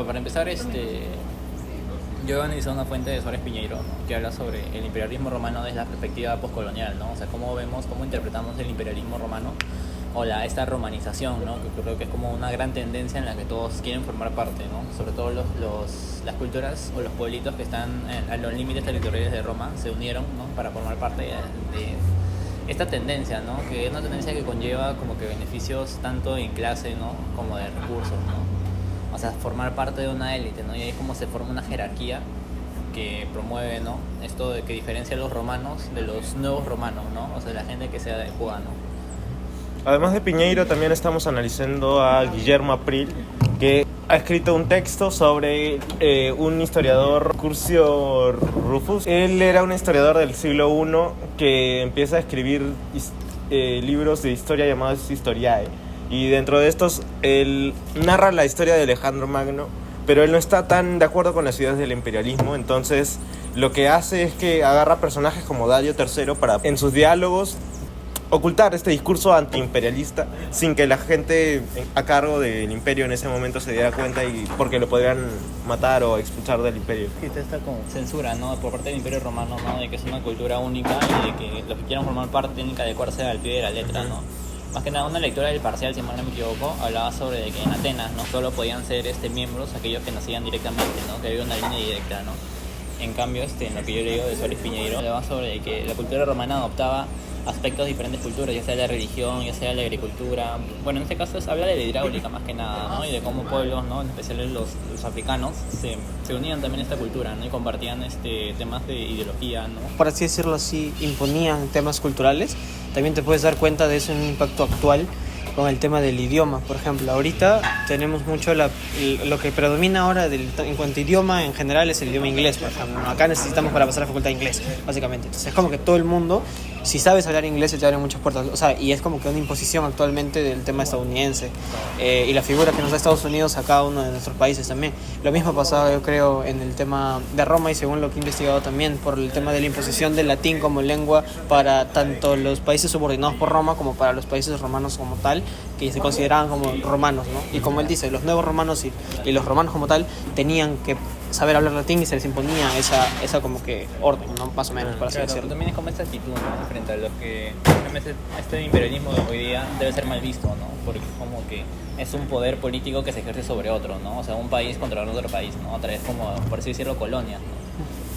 Para empezar, yo he analizado una fuente de Suárez Piñeiro, ¿no? Que habla sobre el imperialismo romano desde la perspectiva postcolonial, ¿no? O sea, cómo vemos, cómo interpretamos el imperialismo romano o esta romanización, ¿no? Que creo que es como una gran tendencia en la que todos quieren formar parte, ¿no? Sobre todo las culturas o los pueblitos que están a los límites territoriales de Roma se unieron, ¿no? Para formar parte de esta tendencia, ¿no? Que es una tendencia que conlleva como que beneficios tanto en clase, ¿no? Como de recursos, ¿no? O sea, formar parte de una élite, ¿no? Y ahí es como se forma una jerarquía que promueve, ¿no? Esto de que diferencia a los romanos de los nuevos romanos, ¿no? O sea, de la gente que se adecua, ¿no? Además de Piñeiro, también estamos analizando a Guillermo April, que ha escrito un texto sobre un historiador, Curcio Rufus. Él era un historiador del siglo I que empieza a escribir libros de historia llamados Historiae. Y dentro de estos, él narra la historia de Alejandro Magno, pero él no está tan de acuerdo con las ideas del imperialismo. Entonces, lo que hace es que agarra personajes como Dario III para, en sus diálogos, ocultar este discurso antiimperialista sin que la gente a cargo del imperio en ese momento se diera cuenta, y porque lo podrían matar o expulsar del imperio. Existe esta como censura, ¿no? Por parte del imperio romano, ¿no? De que es una cultura única y de que los que quieran formar parte tienen que adecuarse al pie de la letra, ¿no? Más que nada, una lectura del Parcial, si mal no me equivoco, hablaba sobre de que en Atenas no solo podían ser miembros aquellos que nacían directamente, ¿no? Que había una línea directa, ¿no? En cambio, en lo que yo leo de Suárez Piñeiro, hablaba sobre de que la cultura romana adoptaba aspectos de diferentes culturas, ya sea la religión, ya sea la agricultura. Bueno, en este caso habla de la hidráulica más que nada, ¿no? Y de cómo pueblos, ¿no? En especial los africanos, se unían también a esta cultura, ¿no? Y compartían temas de ideología, ¿no? Por así decirlo así, imponían temas culturales. También te puedes dar cuenta de eso en un impacto actual con el tema del idioma. Por ejemplo, ahorita tenemos mucho lo que predomina ahora en cuanto a idioma en general es el idioma inglés, por ejemplo. Acá necesitamos para pasar a la facultad de inglés, básicamente. Entonces es como que todo el mundo, si sabes hablar inglés, se te abren muchas puertas. O sea, y es como que una imposición actualmente del tema estadounidense y la figura que nos da Estados Unidos a cada uno de nuestros países también. Lo mismo ha pasado, yo creo, en el tema de Roma, y según lo que he investigado también, por el tema de la imposición del latín como lengua para tanto los países subordinados por Roma como para los países romanos como tal, que se consideraban como romanos, ¿no? Y como él dice, los nuevos romanos y los romanos como tal tenían que saber hablar latín, y se les imponía esa como que orden, ¿no? Más o menos, por así decirlo. También es como esta actitud, ¿no? Frente a los que este imperialismo de hoy día debe ser mal visto, ¿no? Porque es como que es un poder político que se ejerce sobre otro, ¿no? O sea, un país controlar otro país, ¿no? A través como, por así decirlo, colonias, ¿no?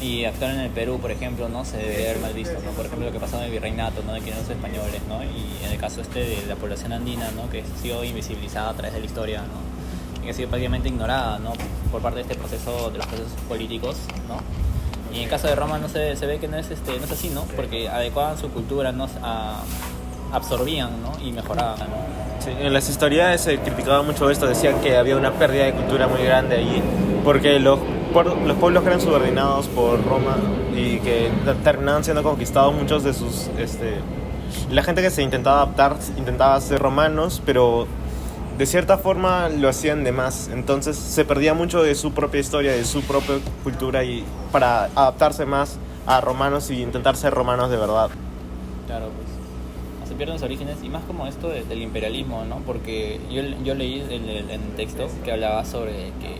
Y actuar en el Perú, por ejemplo, ¿no? Se debe ver mal visto, ¿no? Por ejemplo, lo que pasó en el virreinato, ¿no? De que eran los españoles, ¿no? Y en el caso de la población andina, ¿no? Que ha sido invisibilizada a través de la historia, ¿no? Y que ha sido prácticamente ignorada, ¿no? Por parte de este proceso, de los procesos políticos, ¿no? Y en el caso de Roma no se ve que no es así, ¿no? Porque adecuaban su cultura, ¿no? Absorbían, ¿no? Y mejoraban, ¿no? Sí, en las historias se criticaba mucho esto, decían que había una pérdida de cultura muy grande allí, porque los pueblos que eran subordinados por Roma y que terminaban siendo conquistados, muchos de sus... la gente que se intentaba adaptar intentaba ser romanos, pero de cierta forma lo hacían de más. Entonces se perdía mucho de su propia historia, de su propia cultura, y para adaptarse más a romanos y intentar ser romanos de verdad. Claro, pues se pierden los orígenes, y más como esto del imperialismo, ¿no? Porque yo leí en el texto que hablaba sobre que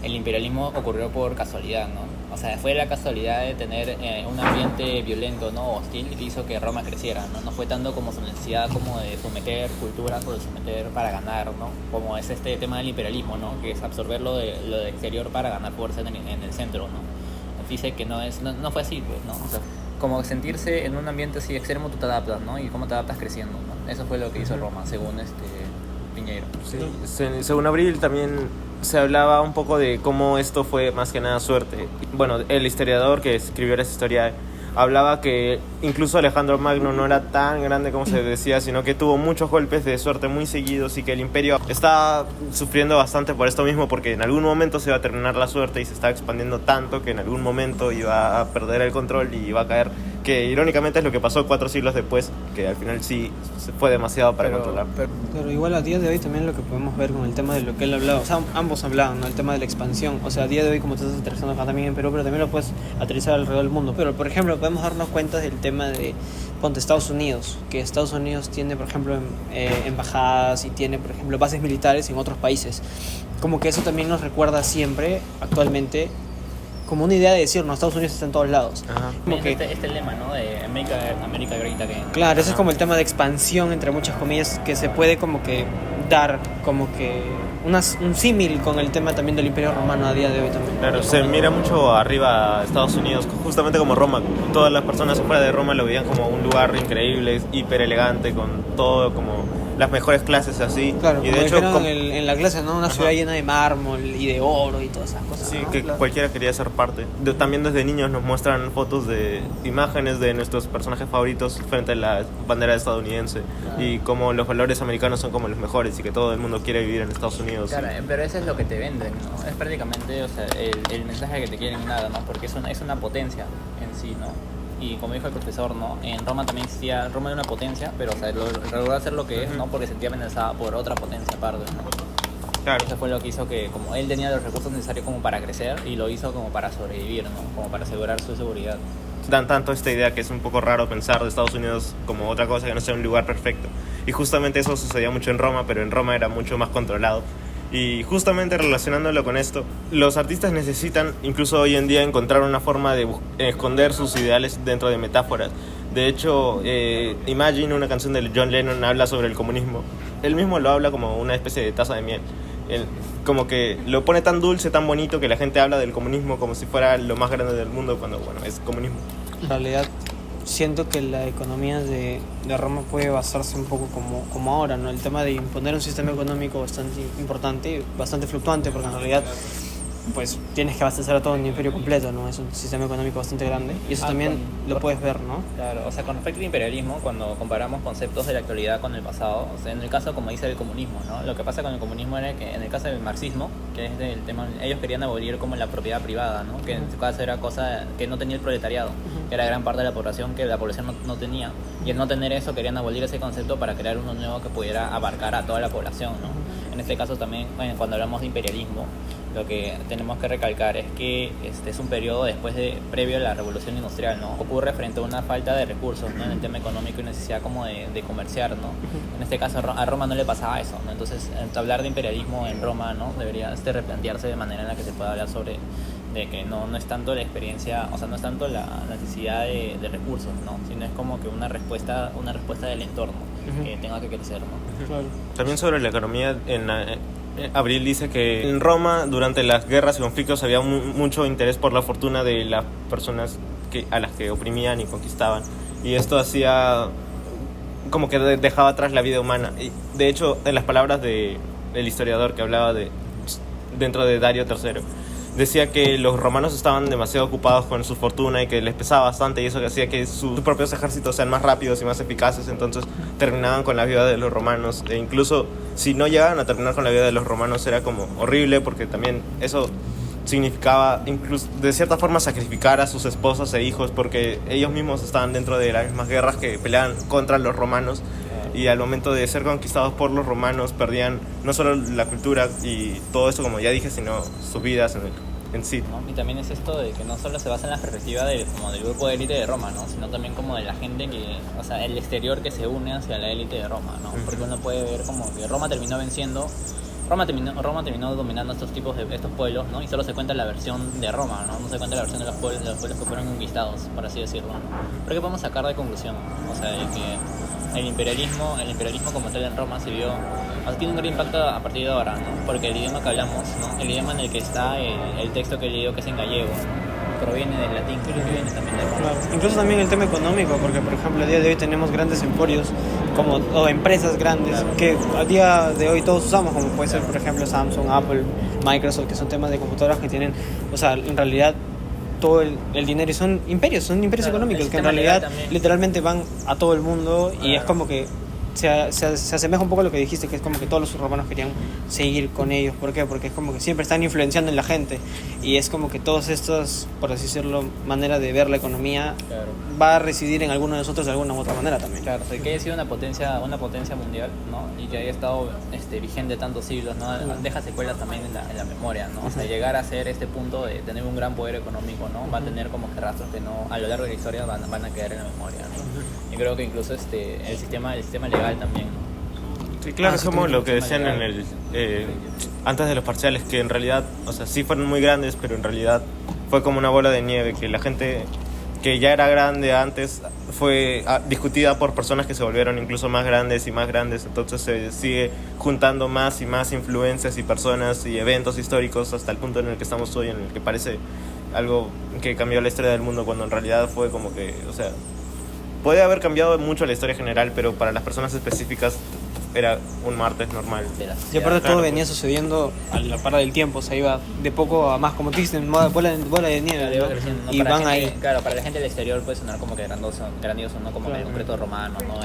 el imperialismo ocurrió por casualidad, ¿no? O sea, fue la casualidad de tener un ambiente violento, ¿no? Hostil, que hizo que Roma creciera, ¿no? No fue tanto como su necesidad como de someter culturas o de someter para ganar, ¿no? Como es este tema del imperialismo, ¿no? Que es absorber lo de exterior para ganar fuerza en el centro, ¿no? Dice que no fue así, pues, ¿no? O sea, como sentirse en un ambiente así extremo, tú te adaptas, ¿no? Y cómo te adaptas creciendo, ¿no? Eso fue lo que hizo Roma, según Piñeiro. Sí, según Abril también se hablaba un poco de cómo esto fue más que nada suerte. Bueno, el historiador que escribió esa historia hablaba que incluso Alejandro Magno no era tan grande como se decía, sino que tuvo muchos golpes de suerte muy seguidos, y que el imperio está sufriendo bastante por esto mismo, porque en algún momento se iba a terminar la suerte y se estaba expandiendo tanto que en algún momento iba a perder el control y iba a caer, que irónicamente es lo que pasó 4 siglos después, que al final sí se fue demasiado para controlar. Pero igual a día de hoy también lo que podemos ver con el tema de lo que él hablaba, o sea, ambos hablaban, ¿no? El tema de la expansión, o sea, a día de hoy, como tú estás aterrizando acá también en Perú, pero también lo puedes aterrizar alrededor del mundo. Pero, por ejemplo, podemos darnos cuenta del tema de, ponte, Estados Unidos, que Estados Unidos tiene, por ejemplo, embajadas y tiene, por ejemplo, bases militares en otros países. como que eso también nos recuerda siempre, actualmente, como una idea de decir, no, Estados Unidos está en todos lados. Ajá. Como que, Este lema, ¿no? De America Great Again. claro, ese es como el tema de expansión, entre muchas comillas, que se puede como que dar como que un símil con el tema también del Imperio Romano a día de hoy también. Claro, se mira mucho arriba a Estados Unidos, justamente como Roma. Todas las personas fuera de Roma lo veían como un lugar increíble, hiper elegante, con todo como las mejores clases así. Claro, y como de hecho, dijeron en la clase, ¿no? Una ciudad llena de mármol y de oro y todas esas cosas. sí, ¿no? que Claro. cualquiera quería ser parte. También desde niños nos muestran fotos de imágenes de nuestros personajes favoritos frente a la bandera estadounidense y como los valores americanos son como los mejores y que todo el mundo quiere vivir en Estados Unidos. Claro, pero eso es lo que te venden, ¿no? Es prácticamente, o sea, el mensaje que te quieren dar, ¿no? Porque es una potencia en sí, ¿no? Y como dijo el profesor, ¿no? En Roma también existía, Roma era una potencia, pero, o sea, logró hacer lo que es, ¿no? Porque se sentía amenazada por otra potencia aparte, ¿no? Claro. Eso fue lo que hizo que, como él tenía los recursos necesarios como para crecer, y lo hizo como para sobrevivir, ¿no? Como para asegurar su seguridad. Dan tanto esta idea que es un poco raro pensar de Estados Unidos como otra cosa que no sea un lugar perfecto. Y justamente eso sucedía mucho en Roma, pero en Roma era mucho más controlado. Y justamente relacionándolo con esto, los artistas necesitan, incluso hoy en día, encontrar una forma de esconder sus ideales dentro de metáforas. De hecho, Imagine, una canción de John Lennon, habla sobre el comunismo. Él mismo lo habla como una especie de taza de miel. Él, como que lo pone tan dulce, tan bonito, que la gente habla del comunismo como si fuera lo más grande del mundo, cuando, bueno, es comunismo. En realidad, siento que la economía de Roma puede basarse un poco como ahora, ¿no? El tema de imponer un sistema económico bastante importante, bastante fluctuante, porque en realidad pues tienes que abastecer a todo un imperio completo, ¿no? Es un sistema económico bastante grande y eso también lo puedes ver, ¿no? Claro, o sea, con respecto al imperialismo, cuando comparamos conceptos de la actualidad con el pasado, o sea, en el caso, como dice, el comunismo, ¿no? Lo que pasa con el comunismo era que, en el caso del marxismo, que es del tema, ellos querían abolir como la propiedad privada, ¿no? Que en su caso era cosa que no tenía el proletariado, que era gran parte de la población que la población no tenía, y al no tener eso querían abolir ese concepto para crear uno nuevo que pudiera abarcar a toda la población, ¿no? En este caso también, bueno, cuando hablamos de imperialismo, lo que tenemos que recalcar es que este es un periodo previo a la revolución industrial, ¿no? Ocurre frente a una falta de recursos, ¿no? En el tema económico y necesidad como de comerciar, ¿no? En este caso a Roma no le pasaba eso, ¿no? Entonces hablar de imperialismo en Roma, ¿no? Debería replantearse de manera en la que se pueda hablar sobre de que no es tanto la experiencia, o sea, no es tanto la necesidad de recursos, ¿no? Sino es como que una respuesta del entorno que tenga que crecer, ¿no? Claro. También sobre la economía, Abril dice que en Roma durante las guerras y conflictos había mucho interés por la fortuna de las personas a las que oprimían y conquistaban, y esto hacía como que dejaba atrás la vida humana. Y de hecho, en las palabras del historiador que hablaba dentro de Dario III, decía que los romanos estaban demasiado ocupados con su fortuna y que les pesaba bastante, y eso que hacía que sus propios ejércitos sean más rápidos y más eficaces. Entonces terminaban con la vida de los romanos, e incluso si no llegaban a terminar con la vida de los romanos era como horrible, porque también eso significaba incluso de cierta forma sacrificar a sus esposas e hijos, porque ellos mismos estaban dentro de las mismas guerras que peleaban contra los romanos, y al momento de ser conquistados por los romanos perdían no solo la cultura y todo eso, como ya dije, sino sus vidas en sí, ¿no? Y también es esto de que no solo se basa en la perspectiva como del grupo de élite de Roma, ¿no? Sino también como de la gente que, o sea, el exterior que se une hacia la élite de Roma, ¿no? Porque uno puede ver como que Roma terminó dominando estos pueblos, ¿no? Y solo se cuenta la versión de Roma, ¿no? No se cuenta la versión de los pueblos que fueron conquistados, por así decirlo, ¿no? Pero ¿qué podemos sacar de conclusión? O sea, de que el imperialismo como tal en Roma se vio, o sea, tiene un gran impacto a partir de ahora, ¿no? Porque el idioma que hablamos, ¿no? El idioma en el que está el texto que he leído, que es en gallego, ¿no? Proviene del latín, que viene también de Roma. Claro. Incluso también el tema económico, porque por ejemplo a día de hoy tenemos grandes emporios o empresas grandes, claro, que a día de hoy todos usamos, como puede ser por ejemplo Samsung, Apple, Microsoft, que son temas de computadoras que tienen, o sea, en realidad todo el dinero, y son imperios claro, económicos que en realidad literalmente van a todo el mundo, claro, y es como que se asemeja un poco a lo que dijiste, que es como que todos los romanos querían seguir con ellos. ¿Por qué? Porque es como que siempre están influenciando en la gente, y es como que todas estas, por así decirlo, manera de ver la economía, claro, va a residir en alguno de nosotros de alguna u otra manera también. Claro, o sea, que haya sido una potencia mundial, ¿no? Y que haya estado vigente tantos siglos, ¿no? Deja secuelas también en la memoria, ¿no? O sea, llegar a ser este punto de tener un gran poder económico, ¿no? Va a tener como que rastros que no, a lo largo de la historia van a quedar en la memoria, ¿no? Y creo que incluso el sistema legal también, ¿no? Sí, claro, es sí, como también lo que tema decían en legal. antes de los parciales, que en realidad, o sea, sí fueron muy grandes, pero en realidad fue como una bola de nieve, que la gente que ya era grande antes fue discutida por personas que se volvieron incluso más grandes y más grandes, entonces se sigue juntando más y más influencias y personas y eventos históricos hasta el punto en el que estamos hoy, en el que parece algo que cambió la historia del mundo, cuando en realidad fue como que, o sea, puede haber cambiado mucho la historia general, pero para las personas específicas era un martes normal. De la Y sociedad. aparte todo Claro, venía sucediendo a la par del tiempo, o sea, iba de poco a más, como tú dices, en bola de nieve, Claro, iba ¿no? creciendo, ¿no? Y Para van la gente, ahí. claro, para la gente del exterior puede sonar como que grandioso, ¿no? Como que el Claro. concreto romano, ¿no?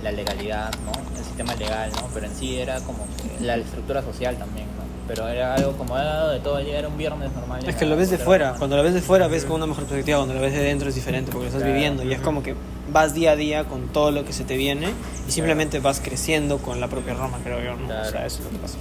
La legalidad, ¿no? El sistema legal, ¿no? Pero en sí era como que la estructura social también, ¿no? Pero era algo como era de todo el día, era un viernes normal. Es era que lo ves de era fuera, romano. cuando lo ves de fuera ves con una mejor perspectiva, cuando lo ves de dentro es diferente porque lo estás Claro. viviendo y es como que vas día a día con todo lo que se te viene y simplemente vas creciendo con la propia Roma, creo yo, ¿no? O sea, Claro. eso es lo que pasa.